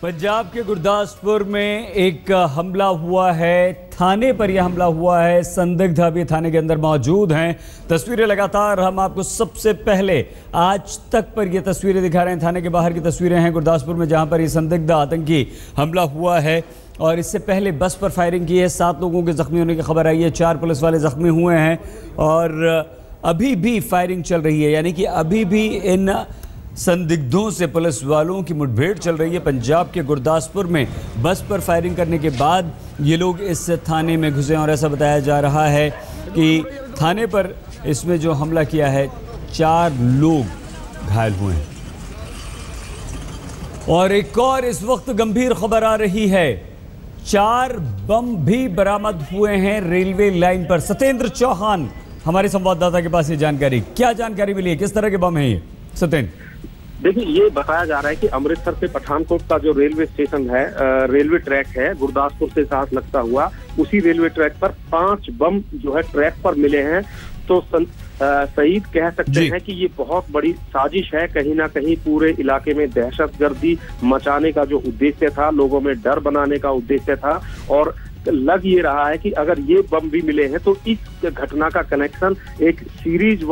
पंजाब के गुरदासपुर में एक हमला हुआ है। थाने पर यह हमला हुआ है। संदिग्ध अभी थाने के अंदर मौजूद हैं। तस्वीरें लगातार हम आपको सबसे पहले आज तक पर यह तस्वीरें दिखा रहे हैं। थाने के बाहर की तस्वीरें हैं गुरदासपुर में, जहां पर यह संदिग्ध आतंकी हमला हुआ है। और इससे पहले बस पर फायरिंग की है। 7 लोगों के जख्मी होने की खबर आई है। 4 पुलिस वाले जख्मी हुए हैं और अभी भी फायरिंग चल रही है, यानी कि अभी भी इन संदिग्धों से पुलिस वालों की मुठभेड़ चल रही है। पंजाब के गुरदासपुर में बस पर फायरिंग करने के बाद ये लोग इस थाने में घुसे और ऐसा बताया जा रहा है कि थाने पर इसमें जो हमला किया है 4 लोग घायल हुए हैं। और एक और इस वक्त गंभीर खबर आ रही है, 4 बम भी बरामद हुए हैं रेलवे लाइन पर। सत्येंद्र चौहान हमारे संवाददाता के पास ये जानकारी, क्या जानकारी मिली है, किस तरह के बम है ये सत्येंद्र? देखिए, ये बताया जा रहा है कि अमृतसर से पठानकोट का जो रेलवे स्टेशन है, रेलवे ट्रैक है, गुरदासपुर से साथ लगता हुआ, उसी रेलवे ट्रैक पर 5 बम जो है ट्रैक पर मिले हैं। तो शहीद कह सकते हैं कि ये बहुत बड़ी साजिश है। कहीं ना कहीं पूरे इलाके में दहशतगर्दी मचाने का जो उद्देश्य था, लोगों में डर बनाने का उद्देश्य था। और लग ये रहा है कि अगर ये बम भी मिले हैं तो इस घटना का कनेक्शन एक सीरीज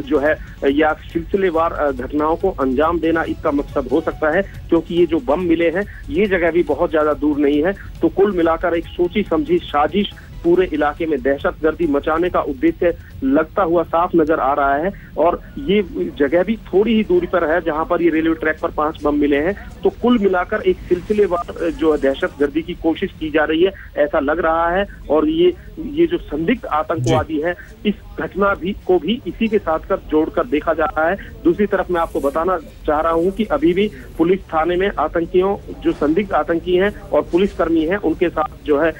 जो है या सिलसिलेवार घटनाओं को अंजाम देना इसका मकसद हो सकता है, क्योंकि ये जो बम मिले हैं ये जगह भी बहुत ज्यादा दूर नहीं है। तो कुल मिलाकर एक सोची समझी साजिश, पूरे इलाके में दहशतगर्दी मचाने का उद्देश्य लगता हुआ साफ नजर आ रहा है। और ये जगह भी थोड़ी ही दूरी पर है जहां पर ये रेलवे ट्रैक पर 5 बम मिले हैं। तो कुल मिलाकर एक सिलसिलेवार जो दहशतगर्दी की कोशिश की जा रही है ऐसा लग रहा है। और ये जो संदिग्ध आतंकवादी है, इस घटना को भी इसी के साथ कर जोड़कर देखा जा रहा है। दूसरी तरफ मैं आपको बताना चाह रहा हूं कि अभी भी पुलिस थाने में आतंकियों, जो संदिग्ध आतंकी हैं और पुलिसकर्मी हैं, उनके साथ जो है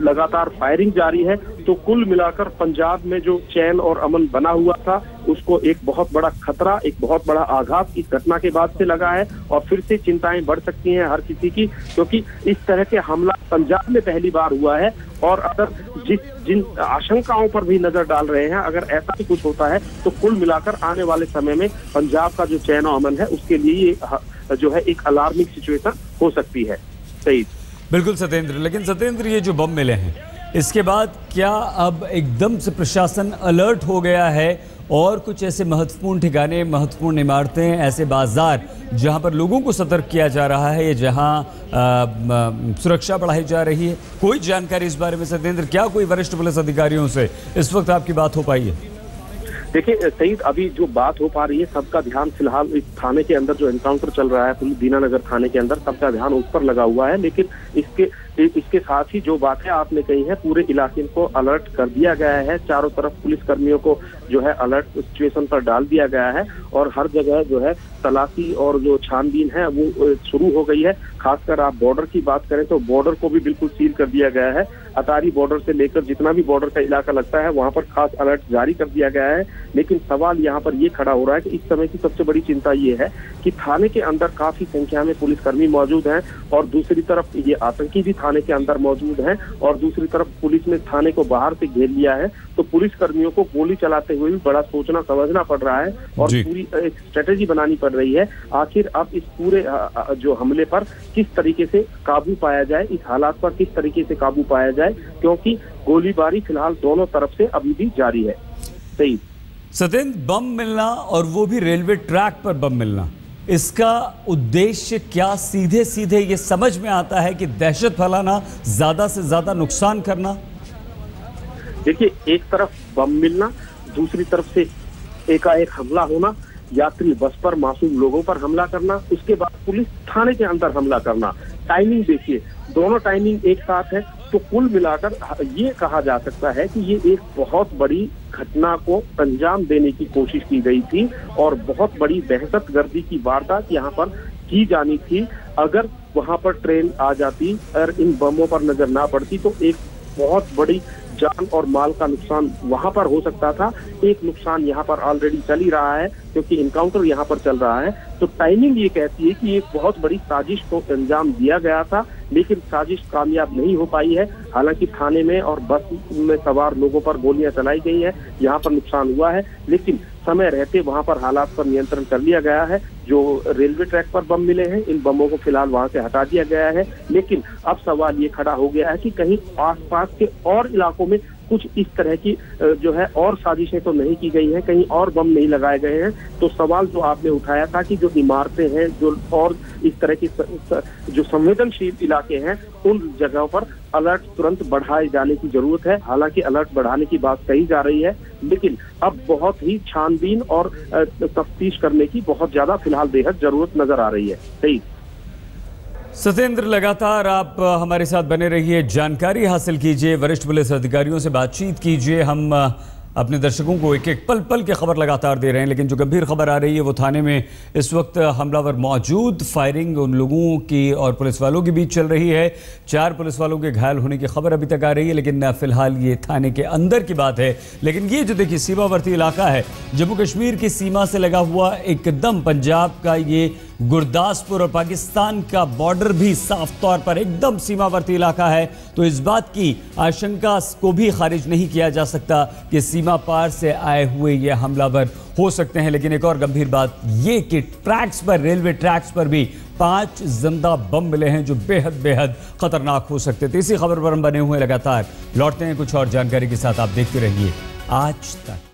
लगातार फायरिंग जारी है। तो कुल मिलाकर पंजाब में जो चैन और अमन बना हुआ था उसको एक बहुत बड़ा खतरा, एक बहुत बड़ा आघात इस घटना के बाद से लगा है। और फिर से चिंताएं बढ़ सकती हैं हर किसी की, क्योंकि इस तरह के हमला पंजाब में पहली बार हुआ है। और अगर जिन आशंकाओं पर भी नजर डाल रहे हैं, अगर ऐसा भी कुछ होता है तो कुल मिलाकर आने वाले समय में पंजाब का जो चैन और अमन है उसके लिए जो है एक अलार्मिंग सिचुएशन हो सकती है। सही, बिल्कुल सत्येंद्र। लेकिन सत्येंद्र, ये जो बम मिले हैं इसके बाद क्या अब एकदम से प्रशासन अलर्ट हो गया है और कुछ ऐसे महत्वपूर्ण ठिकाने, महत्वपूर्ण इमारतें, ऐसे बाजार जहां पर लोगों को सतर्क किया जा रहा है, जहां सुरक्षा बढ़ाई जा रही है? कोई जानकारी इस बारे में सत्येंद्र, क्या कोई वरिष्ठ पुलिस अधिकारियों से इस वक्त आपकी बात हो पाई है? देखिए सईद, अभी जो बात हो पा रही है, सबका ध्यान फिलहाल इस थाने के अंदर जो एनकाउंटर चल रहा है दीनानगर थाने के अंदर, सबका ध्यान उस पर लगा हुआ है। लेकिन इसके साथ ही जो बातें आपने कही है, पूरे इलाके को अलर्ट कर दिया गया है। चारों तरफ पुलिस कर्मियों को जो है अलर्ट सिचुएशन पर डाल दिया गया है और हर जगह जो है तलाशी और जो छानबीन है वो शुरू हो गई है। खासकर आप बॉर्डर की बात करें तो बॉर्डर को भी बिल्कुल सील कर दिया गया है। अटारी बॉर्डर से लेकर जितना भी बॉर्डर का इलाका लगता है वहां पर खास अलर्ट जारी कर दिया गया है। लेकिन सवाल यहाँ पर ये खड़ा हो रहा है कि इस समय की सबसे बड़ी चिंता ये है कि थाने के अंदर काफी संख्या में पुलिसकर्मी मौजूद हैं और दूसरी तरफ ये आतंकी भी थाने के अंदर मौजूद हैं। और दूसरी तरफ पुलिस ने थाने को बाहर से घेर लिया है। तो पुलिस कर्मियों को गोली चलाते हुए भी बड़ा सोचना समझना पड़ रहा है और पूरी एक स्ट्रेटेजी बनानी पड़ रही है। आखिर अब इस पूरे जो हमले पर किस तरीके से काबू पाया जाए, इस हालात पर किस तरीके से काबू पाया जाए, क्योंकि गोलीबारी फिलहाल दोनों तरफ से अभी भी जारी है। सही सत्येंद्र, बम मिलना और वो भी रेलवे ट्रैक पर बम मिलना, इसका उद्देश्य क्या? सीधे सीधे ये समझ में आता है कि दहशत फैलाना, ज्यादा से ज्यादा नुकसान करना। देखिए, एक तरफ बम मिलना, दूसरी तरफ से एकाएक हमला होना, यात्री बस पर मासूम लोगों पर हमला करना, उसके बाद पुलिस थाने के अंदर हमला करना। टाइमिंग देखिए, दोनों टाइमिंग एक साथ है। तो कुल मिलाकर ये कहा जा सकता है कि ये एक बहुत बड़ी घटना को अंजाम देने की कोशिश की गई थी और बहुत बड़ी दहशतगर्दी की वारदात यहाँ पर की जानी थी। अगर वहां पर ट्रेन आ जाती और इन बमों पर नजर ना पड़ती तो एक बहुत बड़ी जान और माल का नुकसान वहां पर हो सकता था। एक नुकसान यहाँ पर ऑलरेडी चल ही रहा है। क्योंकि इनकाउंटर यहाँ पर चल रहा है। तो टाइमिंग ये कहती है कि एक बहुत बड़ी साजिश को अंजाम दिया गया था, लेकिन साजिश कामयाब नहीं हो पाई है। हालांकि थाने में और बस में सवार लोगों पर गोलियां चलाई गई है, यहाँ पर नुकसान हुआ है, लेकिन समय रहते वहां पर हालात पर नियंत्रण कर लिया गया है। जो रेलवे ट्रैक पर बम मिले हैं, इन बमों को फिलहाल वहां से हटा दिया गया है। लेकिन अब सवाल ये खड़ा हो गया है कि कहीं आसपास के और इलाकों में कुछ इस तरह की जो है और साजिशें तो नहीं की गई हैं, कहीं और बम नहीं लगाए गए हैं। तो सवाल जो आपने उठाया था कि जो इमारतें हैं, जो और इस तरह की जो संवेदनशील इलाके हैं, उन जगहों पर अलर्ट तुरंत बढ़ाए जाने की जरूरत है। हालांकि अलर्ट बढ़ाने की बात कही जा रही है, लेकिन अब बहुत ही छानबीन और तफ्तीश करने की बहुत ज्यादा फिलहाल बेहद जरूरत नजर आ रही है। सही सत्येंद्र, लगातार आप हमारे साथ बने रहिए, जानकारी हासिल कीजिए, वरिष्ठ पुलिस अधिकारियों से बातचीत कीजिए। हम अपने दर्शकों को एक एक पल पल की खबर लगातार दे रहे हैं, लेकिन जो गंभीर खबर आ रही है वो थाने में इस वक्त हमलावर मौजूद, फायरिंग उन लोगों की और पुलिस वालों के बीच चल रही है। 4 पुलिस वालों के घायल होने की खबर अभी तक आ रही है, लेकिन फिलहाल ये थाने के अंदर की बात है। लेकिन ये जो देखिए सीमावर्ती इलाका है, जम्मू कश्मीर की सीमा से लगा हुआ, एकदम पंजाब का ये गुरदासपुर और पाकिस्तान का बॉर्डर भी साफ तौर पर एकदम सीमावर्ती इलाका है। तो इस बात की आशंका को भी खारिज नहीं किया जा सकता कि सीमा पार से आए हुए ये हमलावर हो सकते हैं। लेकिन एक और गंभीर बात ये कि ट्रैक्स पर, रेलवे ट्रैक्स पर भी 5 जिंदा बम मिले हैं जो बेहद बेहद खतरनाक हो सकते थे। इसी खबर पर हम बने हुए लगातार लौटते हैं कुछ और जानकारी के साथ। आप देखते रहिए आज तक।